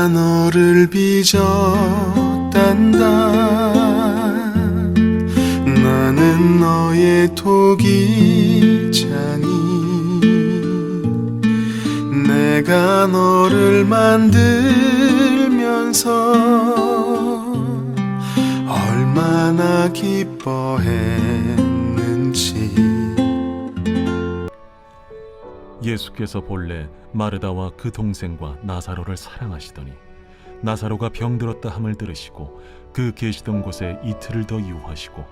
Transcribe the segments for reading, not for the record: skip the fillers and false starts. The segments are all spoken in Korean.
내가 너를 빚었단다. 나는 너의 토기자니 내가 너를 만들면서 얼마나 기뻐했는지. 예수께서 본래 마르다와 그 동생과 나사로를 사랑하시더니 나사로가 병들었다 함을 들으시고 그 계시던 곳에 이틀을 더 유하시고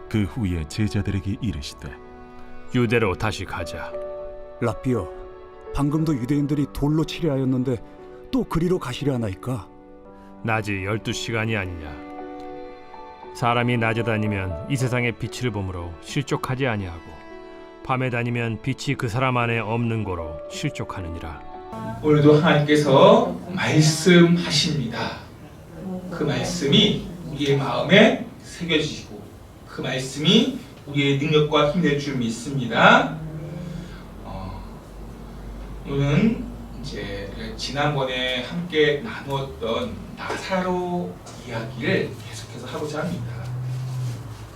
그 후에 제자들에게 이르시되 유대로 다시 가자. 라삐여, 방금도 유대인들이 돌로 치려 하였는데 또 그리로 가시려 하나이까? 낮이 12시간이 아니냐. 사람이 낮에 다니면 이 세상의 빛을 보므로 실족하지 아니하고 밤에 다니면 빛이 그 사람 안에 없는 고로 실족하느니라. 오늘도 하나님께서 말씀하십니다. 그 말씀이 우리의 마음에 새겨지시고 그 말씀이 우리의 능력과 힘이 될 줄 믿습니다. 오늘은 이제 지난번에 함께 나누었던 나사로 이야기를 계속해서 하고자 합니다.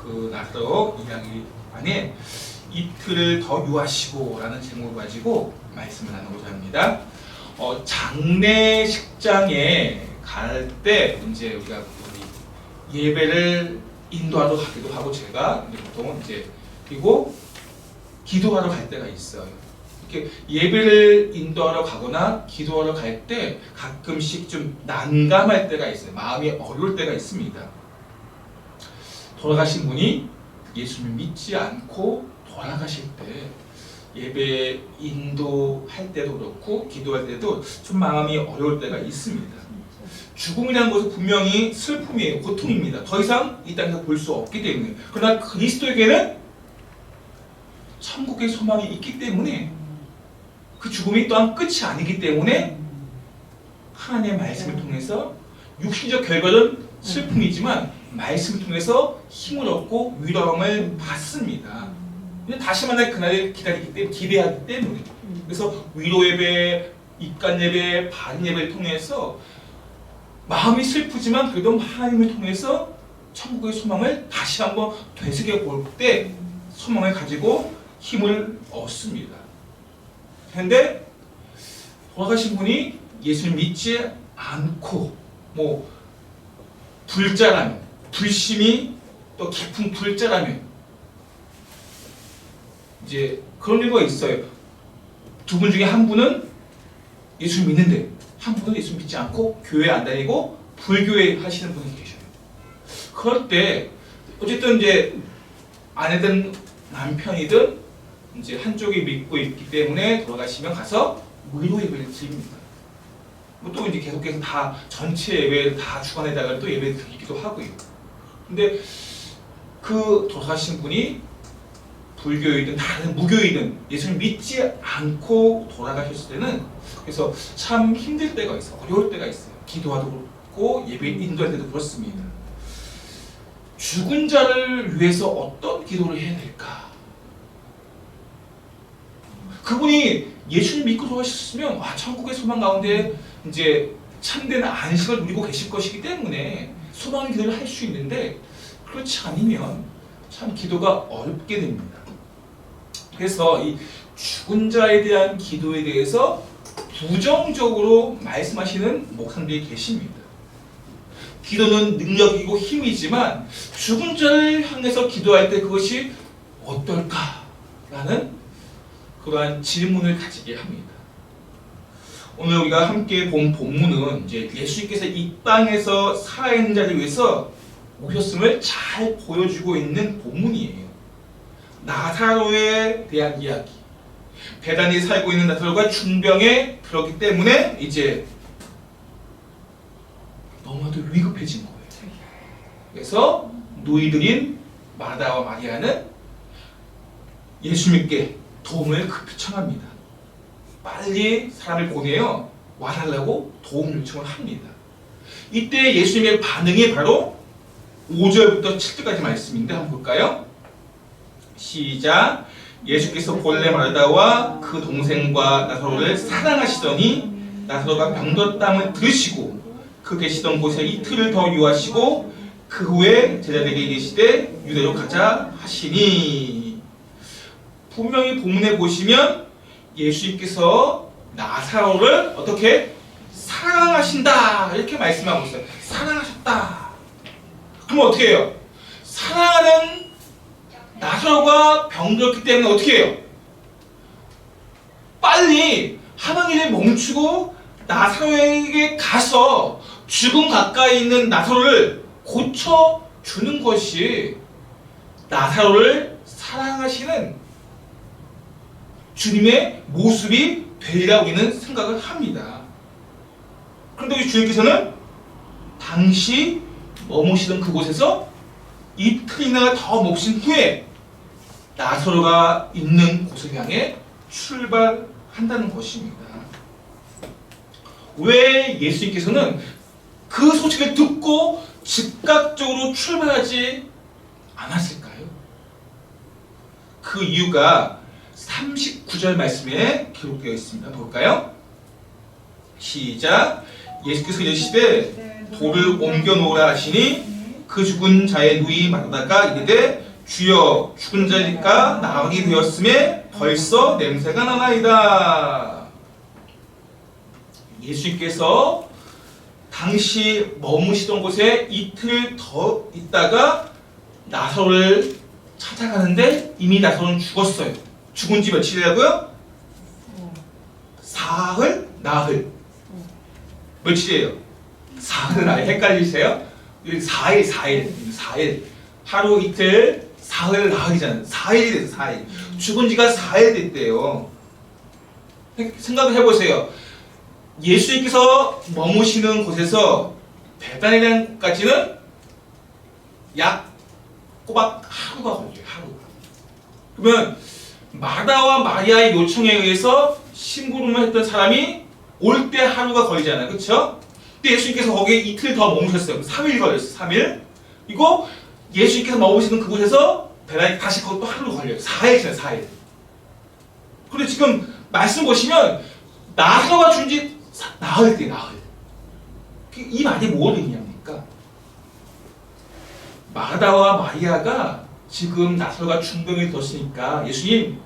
그 나사로 이야기 안에 이틀을 더 유하시고 라는 제목을 가지고 말씀을 나누고자 합니다. 장례식장에 갈 때 이제 우리가 예배를 인도하러 가기도 하고 제가 보통 이제 그리고 기도하러 갈 때가 있어요. 이렇게 예배를 인도하러 가거나 기도하러 갈 때 가끔씩 좀 난감할 때가 있어요. 마음이 어려울 때가 있습니다. 돌아가신 분이 예수님을 믿지 않고 돌아가실 때 예배 인도할 때도 그렇고 기도할 때도 좀 마음이 어려울 때가 있습니다. 죽음이라는 것은 분명히 슬픔이에요. 고통입니다. 더 이상 이 땅에서 볼 수 없기 때문에. 그러나 그리스도에게는 천국의 소망이 있기 때문에 그 죽음이 또한 끝이 아니기 때문에 하나님의 말씀을 통해서 육신적 결과는 슬픔이지만 말씀을 통해서 힘을 얻고 위로함을 받습니다. 다시 만날 그날을 기다리기 때문에, 기대하기 때문에. 그래서 위로 예배, 입간 예배, 반 예배를 통해서 마음이 슬프지만 그래도 하나님을 통해서 천국의 소망을 다시 한번 되새겨 볼 때 소망을 가지고 힘을 얻습니다. 그런데 돌아가신 분이 예수를 믿지 않고 불자라면, 불심이 또 깊은 불자라면 이제 그런 일가 있어요. 두 분 중에 한 분은 예수를 믿는데 한 분은 예수 믿지 않고 교회 안 다니고 불교회 하시는 분이 계셔요. 그럴 때 어쨌든 이제 아내든 남편이든 이제 한쪽이 믿고 있기 때문에 돌아가시면 가서 위로 예배를 드립니다. 또 이제 계속해서 다 전체 예배를 다 주관에다가 또 예배를 드리기도 하고요. 근데 그 돌아가신 분이 불교이든 다른 무교이든 예수를 믿지 않고 돌아가셨을 때는 그래서 참 힘들 때가 있어요. 어려울 때가 있어요. 기도하도 그렇고 예배 인도할 때도 그렇습니다. 죽은 자를 위해서 어떤 기도를 해야 될까? 그분이 예수를 믿고 돌아가셨으면 천국의 소망 가운데 이제 참된 안식을 누리고 계실 것이기 때문에 소망의 기도를 할 수 있는데 그렇지 않으면 참 기도가 어렵게 됩니다. 그래서 이 죽은 자에 대한 기도에 대해서 부정적으로 말씀하시는 목사님들이 계십니다. 기도는 능력이고 힘이지만 죽은 자를 향해서 기도할 때 그것이 어떨까라는 그러한 질문을 가지게 합니다. 오늘 우리가 함께 본 본문은 이제 예수님께서 이 땅에서 살아있는 자를 위해서 오셨음을 잘 보여주고 있는 본문이에요. 나사로에 대한 이야기. 베단에 살고 있는 나사로가 중병에 들었기 때문에 이제 너무나도 위급해진 거예요. 그래서 노이들인 마다와 마리아는 예수님께 도움을 급히 청합니다. 빨리 사람을 보내어 와달라고 도움 요청을 합니다. 이때 예수님의 반응이 바로 5절부터 7절까지 말씀인데 한번 볼까요? 시작. 예수께서 본래 마르다와 그 동생과 나사로를 사랑하시더니 나사로가 병들었다함을 들으시고 그 계시던 곳에 이틀을 더 유하시고 그 후에 제자들에게 이르시되 유대로 가자 하시니, 분명히 본문에 보시면 예수님께서 나사로를 어떻게 사랑하신다 이렇게 말씀하고 있어요. 사랑하셨다. 그럼 어떻게 해요? 사랑하는 나사로가 병들었기 때문에 어떻게 해요? 빨리 하는 일을 멈추고 나사로에게 가서 죽음 가까이 있는 나사로를 고쳐주는 것이 나사로를 사랑하시는 주님의 모습이 되리라 우리는 생각을 합니다. 그런데 우리 주님께서는 당시 머무시던 그곳에서 이틀이나 더 머무신 후에 나사로가 있는 곳을 향해 출발한다는 것입니다. 왜 예수님께서는 그 소식을 듣고 즉각적으로 출발하지 않았을까요? 그 이유가 39절 말씀에 기록되어 있습니다. 볼까요? 시작. 예수께서 이르시되 돌을 옮겨 놓으라 하시니 그 죽은 자의 누이 마르다가 이르되 주여 죽은 자니까 나가게 되었음에 벌써 냄새가 나나이다. 예수님께서 당시 머무시던 곳에 이틀 더 있다가 나사로를 찾아가는데 이미 나사로는 죽었어요. 죽은 지 며칠이라고요? 사흘, 나흘. 며칠이에요? 사흘, 나흘. 헷갈리세요? 4일. 하루 이틀, 사흘, 나흘이잖아요. 4일이 됐어요, 4일. 죽은 지가 4일 됐대요. 생각을 해보세요. 예수님께서 머무시는 곳에서 베다니까지는 약 꼬박 하루가 걸려요. 하루가. 그러면 마다와 마리아의 요청에 의해서 심부름을 했던 사람이 올 때 하루가 걸리잖아요. 그렇죠? 근데 예수님께서 거기에 이틀 더 머무셨어요. 3일 걸렸어요. 3일. 그리고 예수님께서 머무시는 그곳에서 베다니 다시 그것도 하루 걸려요. 4일 지나요. 4일. 그런데 지금 말씀 보시면 나사로가 죽은 지 나흘 때 나흘. 이 말이 뭘 의미합니까? 마다와 마리아가 지금 나사로가 중병이 들었으니까 예수님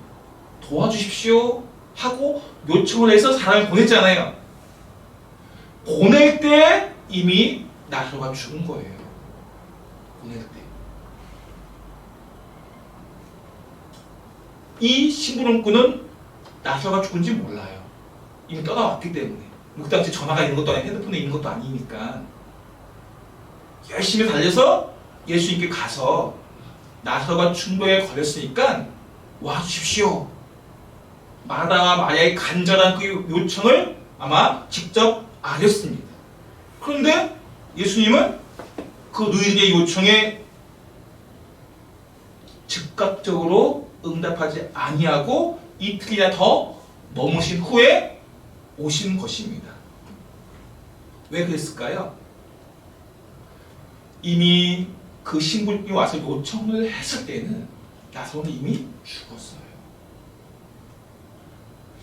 도와주십시오 하고 요청을 해서 사람을 보냈잖아요. 보낼 때 이미 나사로가 죽은 거예요. 보낼 때. 이 심부름꾼은 나사로가 죽은지 몰라요. 이미 떠나왔기 때문에. 그 당시 전화가 있는 것도 아니고 핸드폰에 있는 것도 아니니까 열심히 달려서 예수님께 가서 나사로가 중병에 걸렸으니까 와주십시오. 마다와 마리아의 간절한 그 요청을 아마 직접 알렸습니다. 그런데 예수님은 그 누이들의 요청에 즉각적으로 응답하지 아니하고 이틀이나 더 머무신 후에 오신 것입니다. 왜 그랬을까요? 이미 그 신부님이 와서 요청을 했을 때는 나사로는 이미 죽었어요.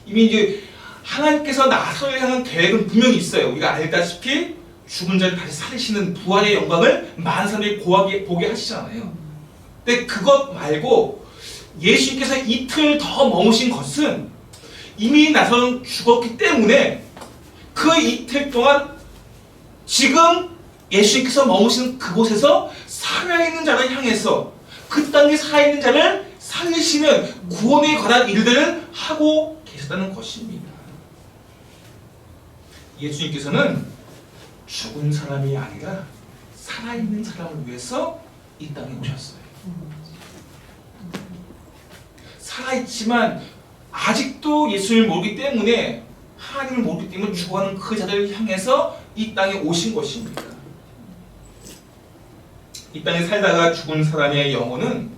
이미 이제 하나님께서 나사로를 향한 계획은 분명히 있어요. 우리가 알다시피 죽은 자를 다시 살리시는 부활의 영광을 많은 사람들이 보게 하시잖아요. 근데 그것 말고 예수님께서 이틀 더 머무신 것은 이미 나사로는 죽었기 때문에 그 이틀 동안 지금 예수님께서 머무시는 그곳에서 살아있는 자를 향해서 그 땅에 살아있는 자를 살리시는 구원에 관한 일들을 하고 계셨다는 것입니다. 예수님께서는 죽은 사람이 아니라 살아있는 사람을 위해서 이 땅에 오셨어요. 살아있지만 아직도 예수를 모르기 때문에 하나님을 모르기 때문에 죽어가는 그 자들을 향해서 이 땅에 오신 것입니다. 이 땅에 살다가 죽은 사람의 영혼은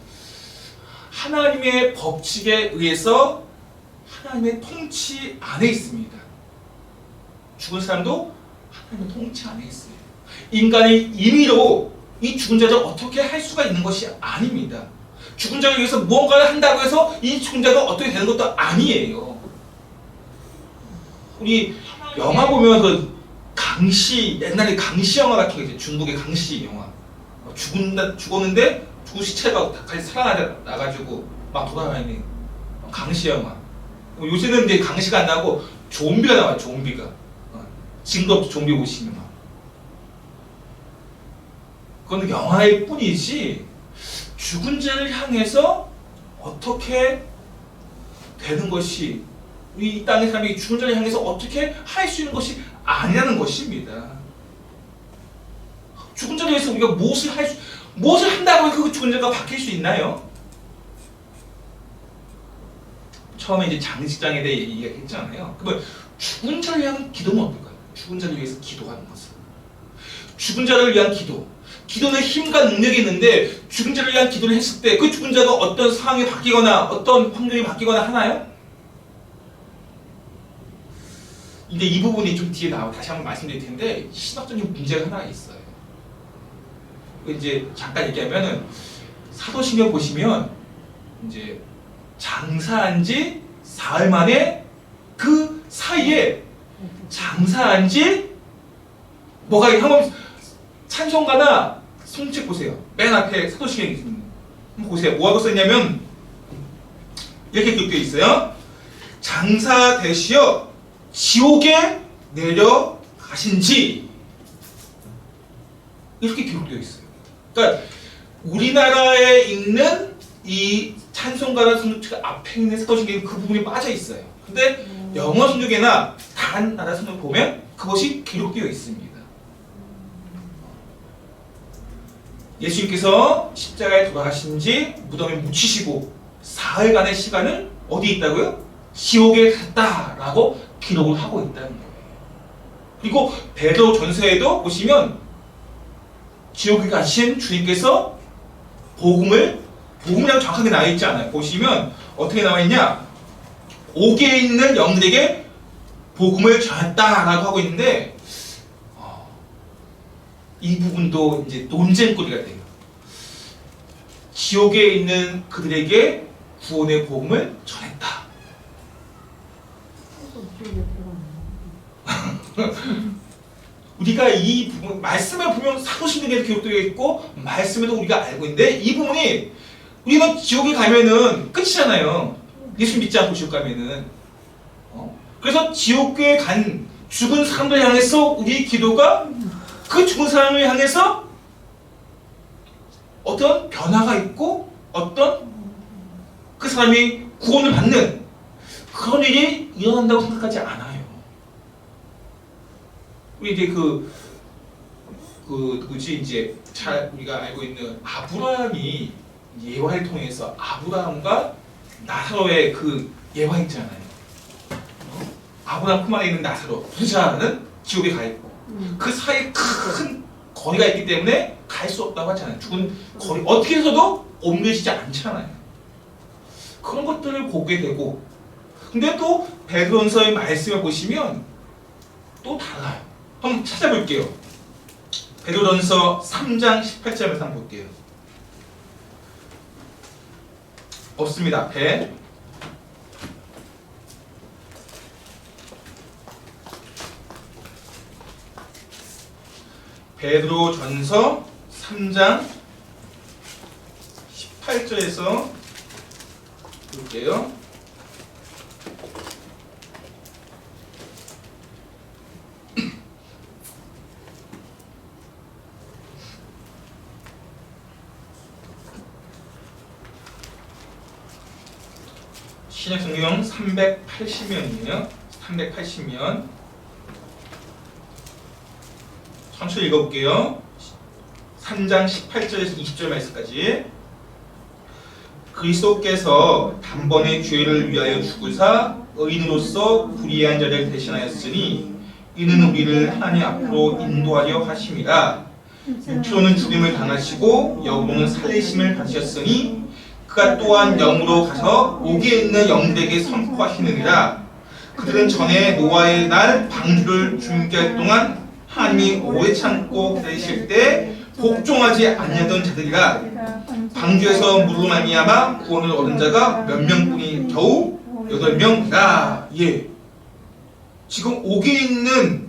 하나님의 법칙에 의해서 하나님의 통치 안에 있습니다. 죽은 사람도 하나님의 통치 안에 있어요. 인간의 임의로 이 죽은 자를 어떻게 할 수가 있는 것이 아닙니다. 죽은 자를 위해서 무언가를 한다고 해서 이 죽은 자가 어떻게 되는 것도 아니에요. 우리 영화 보면 그 강시 옛날에 강시 영화 같은 거 있죠. 중국의 강시 영화. 죽었는데 죽은 시체가 다시 살아나가지고 막 돌아다니는 강시 영화. 요새는 이제 강시가 안 나고 좀비가 나와요. 좀비가. 징그럽죠. 좀비 보시면 막. 그건 영화일 뿐이지 죽은 자를 향해서 어떻게 되는 것이 우리 이 땅의 사람이 죽은 자를 향해서 어떻게 할 수 있는 것이 아니라는 것입니다. 죽은 자를 위해서 우리가 무엇을 한다고 해서 그 죽은 자가 바뀔 수 있나요? 처음에 이제 장식장에 대해 얘기가 했잖아요. 그러면 죽은 자를 위한 기도는 어떨까요? 죽은 자를 위해서 기도하는 것은 죽은 자를 위한 기도는 힘과 능력이 있는데 죽은 자를 위한 기도를 했을 때 그 죽은 자가 어떤 상황이 바뀌거나 어떤 환경이 바뀌거나 하나요? 근데 이 부분이 좀 뒤에 다시 한번 말씀드릴 텐데 신학적인 문제가 하나 있어요. 이제 잠깐 얘기하면은 사도신경 보시면 이제 장사한 지 사흘 만에 그 사이에 장사한 지 뭐가 한번 찬송가나 성책 보세요. 맨 앞에 사도신경이 있습니다. 한번 보세요. 뭐하고 썼냐면 이렇게 기록되어 있어요. 장사되시어 지옥에 내려가신지 이렇게 기록되어 있어요. 그러니까 우리나라에 있는 이 찬송가나 성경책 앞에 있는 사도신경에 그 부분이 빠져 있어요. 근데 영어 성경이나 다른 나라 성경 보면 그것이 기록되어 있습니다. 예수님께서 십자가에 돌아가신 지 무덤에 묻히시고 사흘간의 시간을 어디에 있다고요? 지옥에 갔다라고 기록을 하고 있다는 거예요. 그리고 베드로 전서에도 보시면 지옥에 가신 주님께서 복음이라고 정확하게 나와 있지 않아요. 보시면 어떻게 나와 있냐? 옥에 있는 영들에게 복음을 전했다라고 하고 있는데 이 부분도 이제 논쟁거리가 돼요. 지옥에 있는 그들에게 구원의 복음을 전했다. 우리가 이 부분 말씀을 보면 사도신경에 기록되어 있고 말씀에도 우리가 알고 있는데 이 부분이 우리는 지옥에 가면은 끝이잖아요. 예수 믿지 않고 지옥 가면은 그래서 지옥에 간 죽은 사람들 향해서 우리 기도가 그 죽은 사람을 향해서 어떤 변화가 있고 어떤 그 사람이 구원을 받는 그런 일이 일어난다고 생각하지 않아요. 우리 이제 누구지 이제 잘 우리가 알고 있는 아브라함이 예화를 통해서 아브라함과 나사로의 그 예화 있잖아요. 아브라함 품 안에 있는 나사로 부자는 지옥에 가 있고 그 사이에 큰 거리가 있기 때문에 갈 수 없다고 하잖아요. 죽은 거리 어떻게 해서도 옮겨지지 않잖아요. 그런 것들을 보게 되고 근데 또 베드로전서의 말씀을 보시면 또 달라요. 한번 찾아볼게요. 베드로전서 3장 18절에서 한번 볼게요. 없습니다. 앞에 베드로전서 3장 18절에서 볼게요. 신약성경 380면이에요. 380면 천천히 읽어볼게요. 3장 18절에서 20절 말씀까지. 그리스도께서 단번에 죄를 위하여 죽으사 의인으로서 불의한 자를 대신하였으니 이는 우리를 하나님 앞으로 인도하려 하심이라. 육체로는 죽임을 당하시고 영으로는 살리심을 받으셨으니 그가 또한 영으로 가서 옥에 있는 영들에게 선포하시느니라. 그들은 전에 노아의 날 방주를 준비할 동안 하나님이 오래 참고 기다리실 때 복종하지 아니하던 자들이라. 방주에서 물로 말미암아 구원을 얻은 자가 몇 명뿐이 겨우 8명이라. 예. 지금 옥에 있는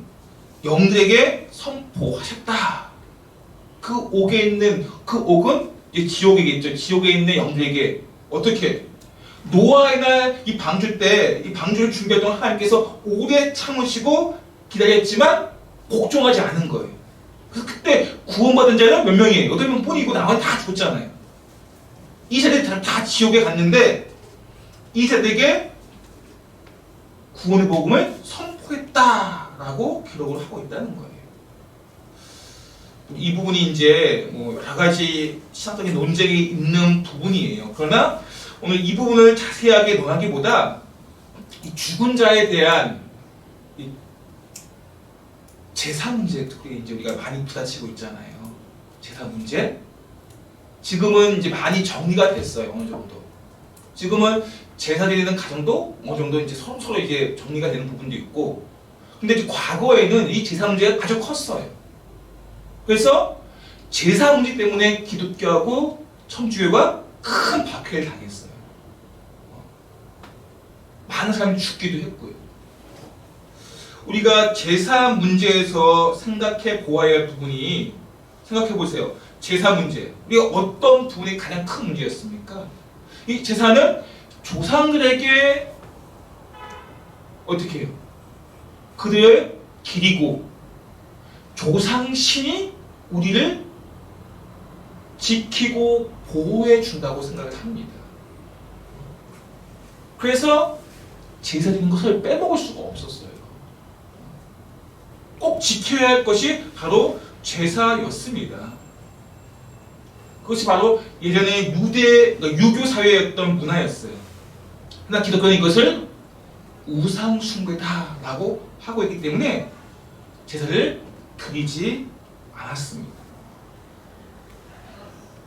영들에게 선포하셨다. 그 옥에 있는 그 옥은 이제 지옥이겠죠. 지옥에 있는 영들에게 어떻게 노아의 날 이 방주 때 이 방주를 준비했던 하나님께서 오래 참으시고 기다렸지만 복종하지 않은 거예요. 그래서 그때 구원받은 자는 몇 명이에요? 8명뿐이고 나머지 다 죽었잖아요. 이 세대들이 다 지옥에 갔는데 이 세대에게 구원의 복음을 선포했다라고 기록을 하고 있다는 거예요. 이 부분이 이제 뭐 여러 가지 신학적인 논쟁이 있는 부분이에요. 그러나 오늘 이 부분을 자세하게 논하기보다 이 죽은 자에 대한 이 제사 문제 특히 이제 우리가 많이 부딪히고 있잖아요. 제사 문제. 지금은 이제 많이 정리가 됐어요. 어느 정도. 지금은 제사 드리는 가정도 어느 정도 이제 서로 이제 정리가 되는 부분도 있고. 근데 이제 과거에는 이 제사 문제가 아주 컸어요. 그래서 제사 문제 때문에 기독교하고 천주교가 큰 박해를 당했어요. 많은 사람이 죽기도 했고요. 우리가 제사 문제에서 생각해 보아야 할 부분이 생각해 보세요. 제사 문제. 우리가 어떤 부분이 가장 큰 문제였습니까? 이 제사는 조상들에게 어떻게 해요? 그들을 기리고 조상신이 우리를 지키고 보호해 준다고 생각을 합니다. 그래서 제사 드리는 것을 빼먹을 수가 없었어요. 꼭 지켜야 할 것이 바로 제사였습니다. 그것이 바로 예전에 유교 사회였던 문화였어요. 그러나 기독교는 이것을 우상 숭배다라고 하고 있기 때문에 제사를 드리지 않았습니다.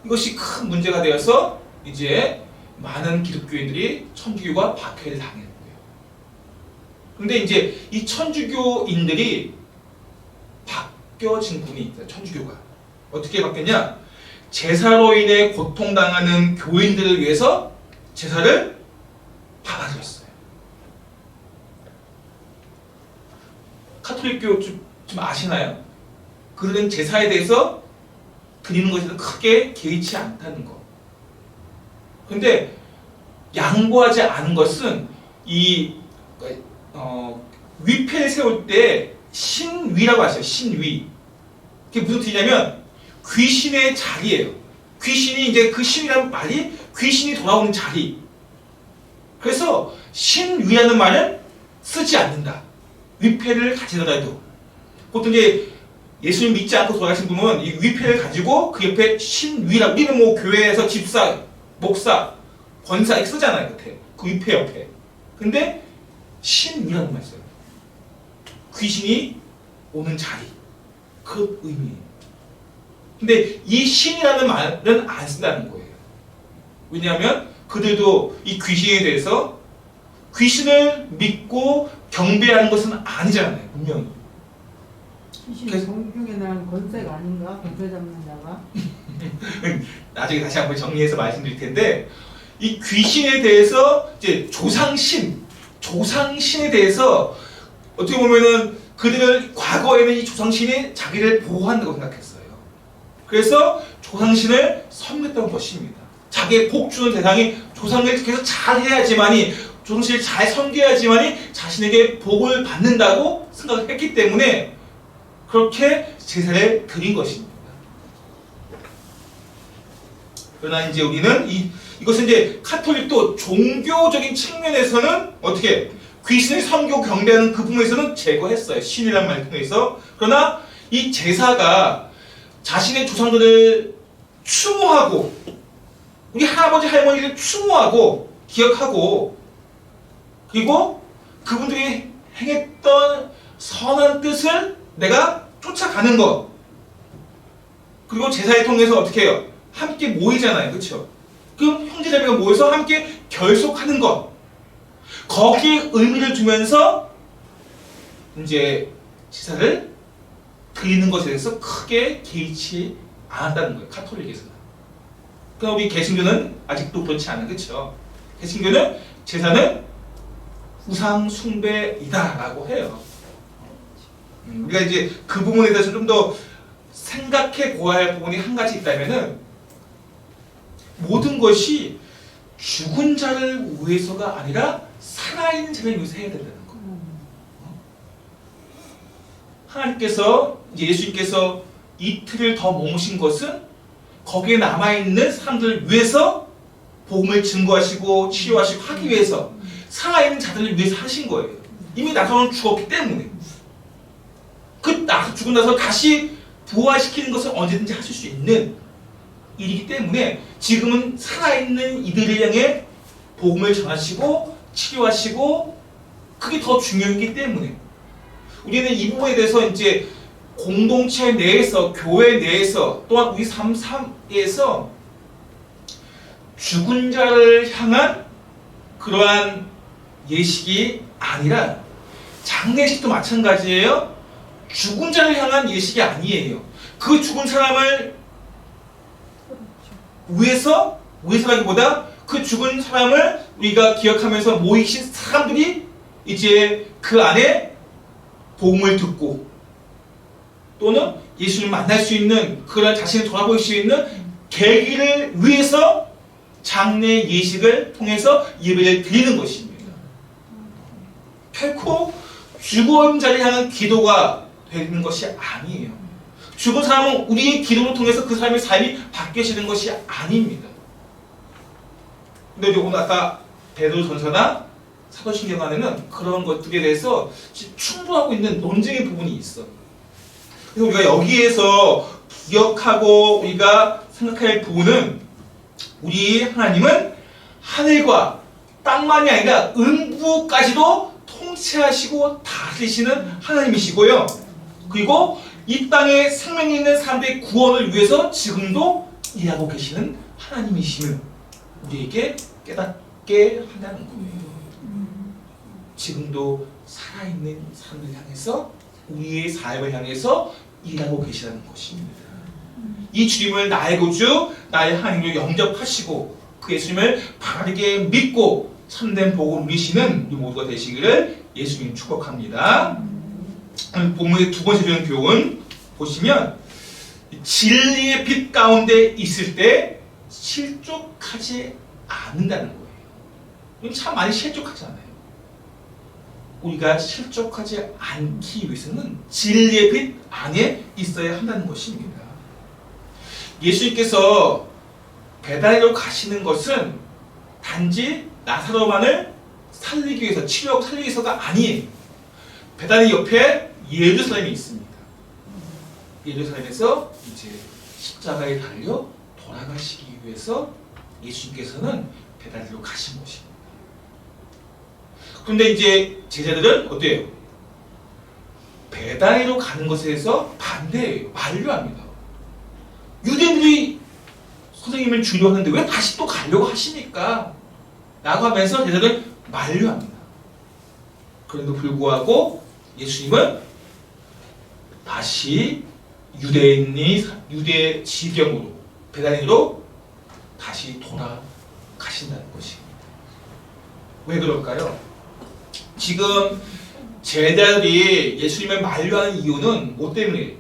이것이 큰 문제가 되어서 이제 많은 기독교인들이 천주교와 박해를 당했고요. 그런데 이제 이 천주교인들이 바뀌어진 분이 있어요. 천주교가 어떻게 바뀌었냐? 제사로 인해 고통당하는 교인들을 위해서 제사를 받아들였어요. 카톨릭교 좀 아시나요? 그들은 제사에 대해서 드리는 것에 크게 개의치 않다는 거. 근데 양보하지 않은 것은 이 위패를 세울 때 신위라고 하죠. 신위. 그게 무슨 뜻이냐면 귀신의 자리예요. 귀신이 이제 그 신이라는 말이 귀신이 돌아오는 자리. 그래서 신위라는 말은 쓰지 않는다. 위패를 가지더라도 보통 이제 예수님 믿지 않고 돌아가신 분은 이 위패를 가지고 그 옆에 신위라고, 우리는 뭐 교회에서 집사, 목사, 권사 이렇게 쓰잖아요. 끝에 그 위패 옆에. 근데 신위라는 말 써요. 귀신이 오는 자리, 그 의미예요. 근데 이 신이라는 말은 안 쓴다는 거예요. 왜냐하면 그들도 이 귀신에 대해서 귀신을 믿고 경배하는 것은 아니잖아요. 분명히. 귀신이 공중에 나는 권세가 아닌가? 권세 잡는 자가? 나중에 다시 한번 정리해서 말씀드릴 텐데 이 귀신에 대해서 이제 조상신에 대해서 어떻게 보면은 그들은 과거에는 이 조상신이 자기를 보호한다고 생각했어요. 그래서 조상신을 섬겼던 것입니다. 자기의 복 주는 대상이 조상을 계속 잘 해야지만이, 조상신을 잘 섬겨야지만이 자신에게 복을 받는다고 생각을 했기 때문에 그렇게 제사를 드린 것입니다. 그러나 이제 우리는 이것은 이제 카톨릭도 종교적인 측면에서는 어떻게 귀신을 섬기고 경배하는 그 부분에서는 제거했어요. 신이라는 말을 통해서. 그러나 이 제사가 자신의 조상들을 추모하고 우리 할아버지 할머니를 추모하고 기억하고 그리고 그분들이 행했던 선한 뜻을 내가 쫓아가는 것. 그리고 제사를 통해서 어떻게 해요? 함께 모이잖아요. 그렇죠? 그럼 형제자매가 모여서 함께 결속하는 것. 거기에 의미를 두면서 이제 제사를 드리는 것에 대해서 크게 개의치 않았다는 거예요. 카톨릭에서는. 그러니까 우리 개신교는 아직도 그렇지 않아요. 그렇죠? 개신교는 제사는 우상 숭배이다라고 해요. 우리가 이제 그 부분에 대해서 좀 더 생각해 보아야 할 부분이 한 가지 있다면은 모든 것이 죽은 자를 위해서가 아니라 살아있는 자를 위해서 해야 된다는 거예요. 하나님께서 예수님께서 이틀을 더 머무신 것은 거기에 남아있는 사람들을 위해서 복음을 증거하시고 치유하시고 하기 위해서 살아있는 자들을 위해서 하신 거예요. 이미 나사로는 죽었기 때문에 죽은 나서 다시 부활시키는 것을 언제든지 하실 수 있는 일이기 때문에 지금은 살아있는 이들을 향해 복음을 전하시고 치료하시고 그게 더 중요하기 때문에 우리는 이 부분에 대해서 이제 공동체 내에서 교회 내에서 또한 우리 삶에서 죽은 자를 향한 그러한 예식이 아니라 장례식도 마찬가지예요. 죽은 자를 향한 예식이 아니에요. 그 죽은 사람을 위해서라기보다 그 죽은 사람을 우리가 기억하면서 모이신 사람들이 이제 그 안에 복음을 듣고 또는 예수님을 만날 수 있는 그런 자신을 돌아볼 수 있는 계기를 위해서 장례 예식을 통해서 예배를 드리는 것입니다. 결코 죽은 자를 향한 기도가 되는 것이 아니에요. 죽은 사람은 우리의 기도를 통해서 그 사람의 삶이 바뀌어지는 것이 아닙니다. 근데 오늘 아까 베드로전서나 사도신경 안에는 그런 것들에 대해서 충돌하고 있는 논쟁의 부분이 있어. 그래서 우리가 여기에서 기억하고 우리가 생각해야 할 부분은 우리 하나님은 하늘과 땅만이 아니라 음부까지도 통치하시고 다스리시는 하나님이시고요. 그리고 이 땅에 생명이 있는 사람들의 구원을 위해서 지금도 일하고 계시는 하나님이심을 우리에게 깨닫게 한다는 거예요. 지금도 살아있는 사람을 향해서 우리의 삶을 향해서 일하고 계시다는 것입니다. 이 주님을 나의 구주, 나의 하나님을 영접하시고 그 예수님을 바르게 믿고 참된 복을 누리시는 우리 모두가 되시기를 예수님 축복합니다. 본문의 두 번째 주는 교훈 보시면 진리의 빛 가운데 있을 때 실족하지 않는다는 거예요. 참 많이 실족하잖아요. 우리가 실족하지 않기 위해서는 진리의 빛 안에 있어야 한다는 것입니다. 예수님께서 베다니로 가시는 것은 단지 나사로만을 살리기 위해서, 치료하고 살리기 위해서가 아니에요. 베다니 옆에 예루살렘이 있습니다. 예루살렘에서 이제 십자가에 달려 돌아가시기 위해서 예수님께서는 베다니로 가신 것입니다. 그런데 이제 제자들은 어때요? 베다니로 가는 것에 대해서 반대해요. 만류합니다. 유대인들이 선생님을 주려 하는데 왜 다시 또 가려고 하십니까? 라고 하면서 제자들은 만류합니다. 그런데도 불구하고 예수님은 다시 유대 지경으로 베다니로 다시 돌아가신다는 것입니다. 왜 그럴까요? 지금 제자들이 예수님을 만류하는 이유는 뭐 때문이에요?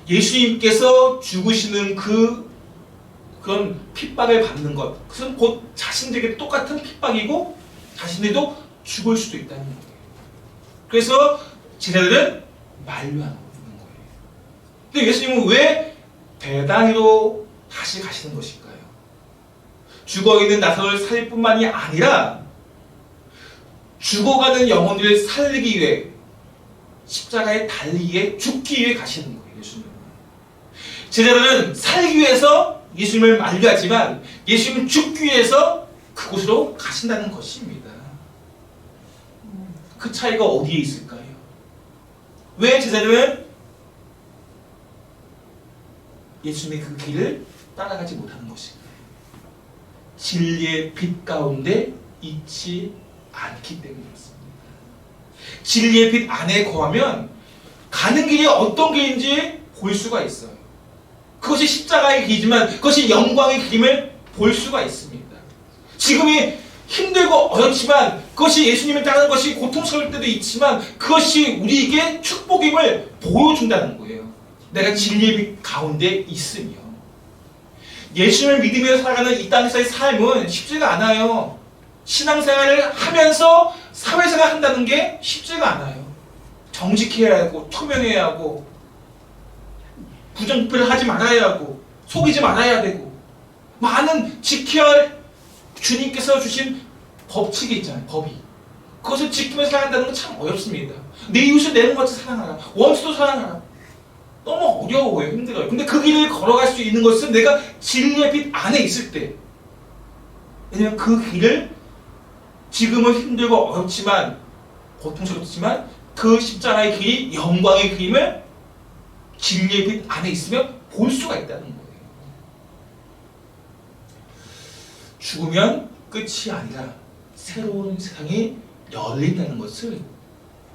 예수님께서 죽으시는 그런 핍박을 받는 것, 그것은 곧 자신들에게 똑같은 핍박이고 자신들도 죽을 수도 있다는 거예요. 그래서 제자들은 만류하는 거예요. 근데 예수님은 왜 베다니로 다시 가시는 것일까요? 죽어있는 나사로를 살릴 뿐만이 아니라 죽어가는 영혼들을 살리기 위해 십자가에 달리기 위해 죽기 위해 가시는 거예요. 예수님은. 제자들은 살기 위해서 예수님을 만류하지만 예수님은 죽기 위해서 그곳으로 가신다는 것입니다. 그 차이가 어디에 있을까요? 왜 제자들은 예수님의 그 길을 따라가지 못하는 것일까요? 진리의 빛 가운데 있지 않기 때문이었습니다. 진리의 빛 안에 거하면 가는 길이 어떤 길인지 볼 수가 있어요. 그것이 십자가의 길이지만 그것이 영광의 길임을 볼 수가 있습니다. 지금이 힘들고 어렵지만 그것이 예수님을 따르는 것이 고통스러울 때도 있지만 그것이 우리에게 축복임을 보여준다는 거예요. 내가 진리의 빛 가운데 있으며. 예수님을 믿으며 살아가는 이 땅에서의 삶은 쉽지가 않아요. 신앙생활을 하면서 사회생활 한다는 게 쉽지가 않아요. 정직해야 하고 투명해야 하고 부정부패를 하지 말아야 하고 속이지 말아야 되고 많은 지켜야 할 주님께서 주신 법칙이 있잖아요. 법이. 그것을 지키면서 살아간다는 건 참 어렵습니다. 내 이웃을 내 몸같이 사랑하라. 원수도 사랑하라. 너무 어려워요. 힘들어요. 근데 그 길을 걸어갈 수 있는 것은 내가 진리의 빛 안에 있을 때. 왜냐면 그 길을 지금은 힘들고 어렵지만 고통스럽지만 그 십자가의 길이 영광의 길임을 진리의 빛 안에 있으면 볼 수가 있다는 거예요. 죽으면 끝이 아니라 새로운 세상이 열린다는 것을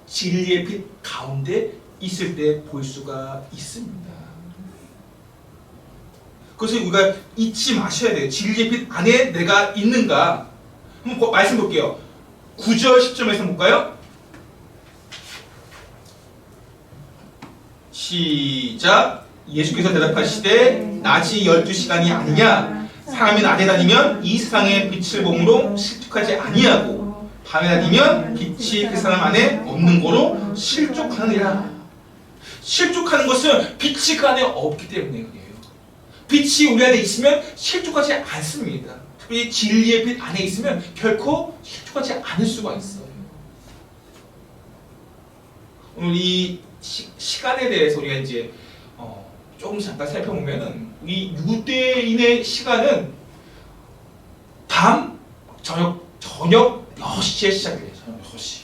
진리의 빛 가운데 있을 때 볼 수가 있습니다. 그래서 우리가 잊지 마셔야 돼요. 진리의 빛 안에 내가 있는가? 한번 말씀 볼게요. 9절 10절 말씀 볼까요? 시작. 예수께서 대답하시되 낮이 12시간이 아니냐? 사람이 낮에 다니면 이 세상의 빛을 몸으로 실족하지 아니하고 밤에 다니면 빛이 그 사람 안에 없는 거로 실족하느니라. 실족하는 것은 빛이 그 안에 없기 때문에 그래요. 빛이 우리 안에 있으면 실족하지 않습니다. 특별히 진리의 빛 안에 있으면 결코 실족하지 않을 수가 있어요. 오늘 이 시간에 대해서 우리가 이제 조금 잠깐 살펴보면은 이 유대인의 시간은 저녁 6시에 시작돼요. 저녁 6시.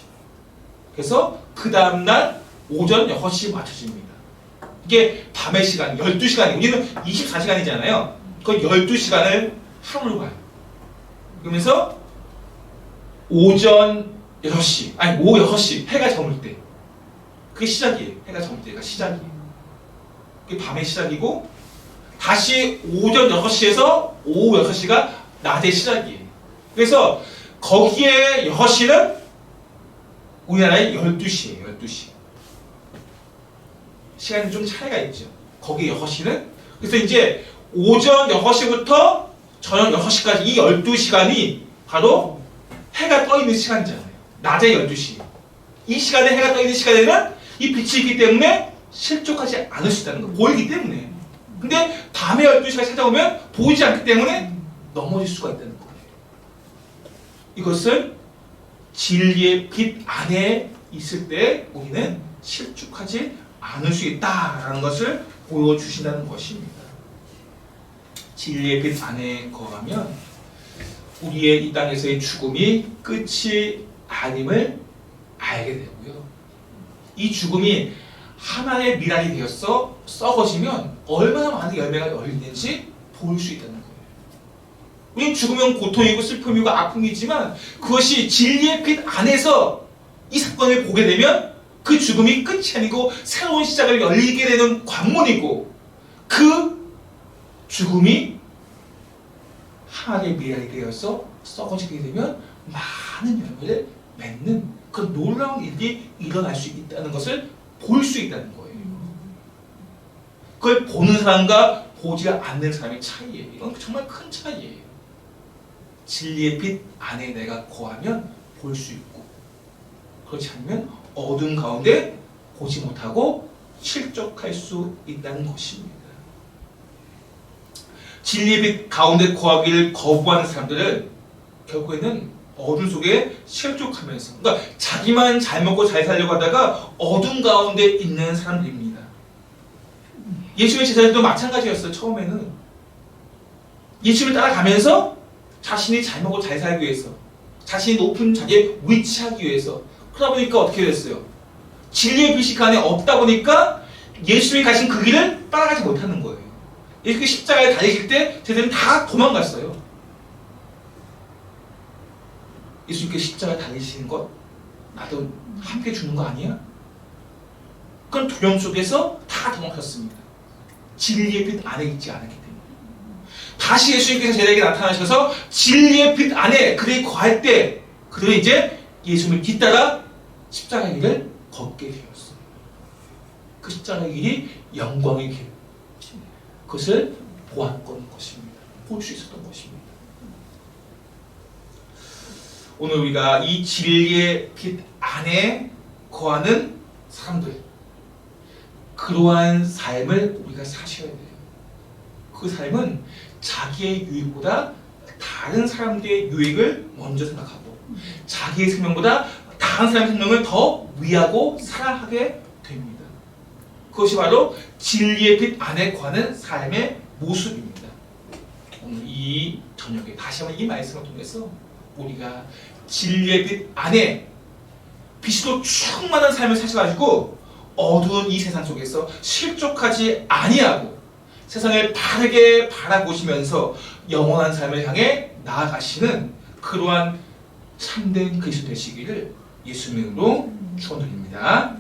그래서 그 다음날 오전 6시 맞춰집니다. 이게 밤의 시간, 12시간이 우리는 24시간이잖아요. 그 12시간을 하루로 봐요. 그러면서 오전 6시, 아니 오후 6시 해가 저물 때 그게 시작이에요. 해가 저물 때가 시작이에요. 그게 밤의 시작이고 다시 오전 6시에서 오후 6시가 낮의 시작이에요. 그래서 거기에 6시는 우리나라의 12시예요. 12시. 시간이 좀 차이가 있죠. 거기 6시는. 그래서 이제 오전 6시부터 저녁 6시까지 이 12시간이 바로 해가 떠 있는 시간이잖아요. 낮의 12시. 이 시간에 해가 떠 있는 시간에는 이 빛이 있기 때문에 실족하지 않을 수 있다는 거. 보이기 때문에. 근데 밤에 12시가 찾아오면 보이지 않기 때문에 넘어질 수가 있다는 거예요. 이것을 진리의 빛 안에 있을 때 우리는 실족하지 않을 수 있다라는 것을 보여주신다는 것입니다. 진리의 빛 안에 거하면 우리의 이 땅에서의 죽음이 끝이 아님을 알게 되고요. 이 죽음이 하나의 미랄이 되어서 썩어지면 얼마나 많은 열매가 열리는지 볼 수 있다는 거예요. 우리는 죽으면 고통이고 슬픔이고 아픔이지만 그것이 진리의 빛 안에서 이 사건을 보게 되면 그 죽음이 끝이 아니고 새로운 시작을 열리게 되는 관문이고 그 죽음이 하나의 미랄이 되어서 썩어지게 되면 많은 열매를 맺는 그 놀라운 일이 일어날 수 있다는 것을 볼 수 있다는 거예요. 그걸 보는 사람과 보지 않는 사람의 차이예요. 이건 정말 큰 차이예요. 진리의 빛 안에 내가 거하면 볼 수 있고 그렇지 않으면 어둠 가운데 보지 못하고 실족할 수 있다는 것입니다. 진리의 빛 가운데 거하기를 거부하는 사람들은 결국에는 어둠 속에 실족하면서 그러니까 자기만 잘 먹고 잘 살려고 하다가 어둠 가운데 있는 사람들입니다. 예수의 제자들도 마찬가지였어요. 처음에는 예수를 따라가면서 자신이 잘 먹고 잘 살기 위해서 자신이 높은 자리에 위치하기 위해서 그러다 보니까 어떻게 됐어요? 진리의 빛이 그 안에 없다 보니까 예수님이 가신 그 길을 따라가지 못하는 거예요. 예수님이 십자가에 달리실 때 제자들은 다 도망갔어요. 예수님께 십자가에 달리시는 것 나도 함께 죽는 거 아니야? 그런 두려움 속에서 다 도망쳤습니다. 진리의 빛 안에 있지 않았기 때문에. 다시 예수님께서 제자에게 나타나셔서 진리의 빛 안에 그들이 거할 때 그들은 이제 예수님을 뒤따라 십자가의 길을 걷게 되었습니다. 그 십자가의 길이 영광의 길, 그것을 보았던 것입니다. 볼 수 있었던 것입니다. 오늘 우리가 이 진리의 빛 안에 거하는 사람들, 그러한 삶을 우리가 사셔야 돼요. 그 삶은 자기의 유익보다 다른 사람들의 유익을 먼저 생각하고 자기의 생명보다 다른 사람의 생명을 더 위하고 사랑하게 됩니다. 그것이 바로 진리의 빛 안에 거하는 삶의 모습입니다. 오늘 이 저녁에 다시 한번 이 말씀을 통해서 우리가 진리의 빛 안에 빛으로 충만한 삶을 사셔가지고 어두운 이 세상 속에서 실족하지 아니하고 세상을 바르게 바라보시면서 영원한 삶을 향해 나아가시는 그러한 참된 그리스도 되시기를 예수님으로 축원드립니다.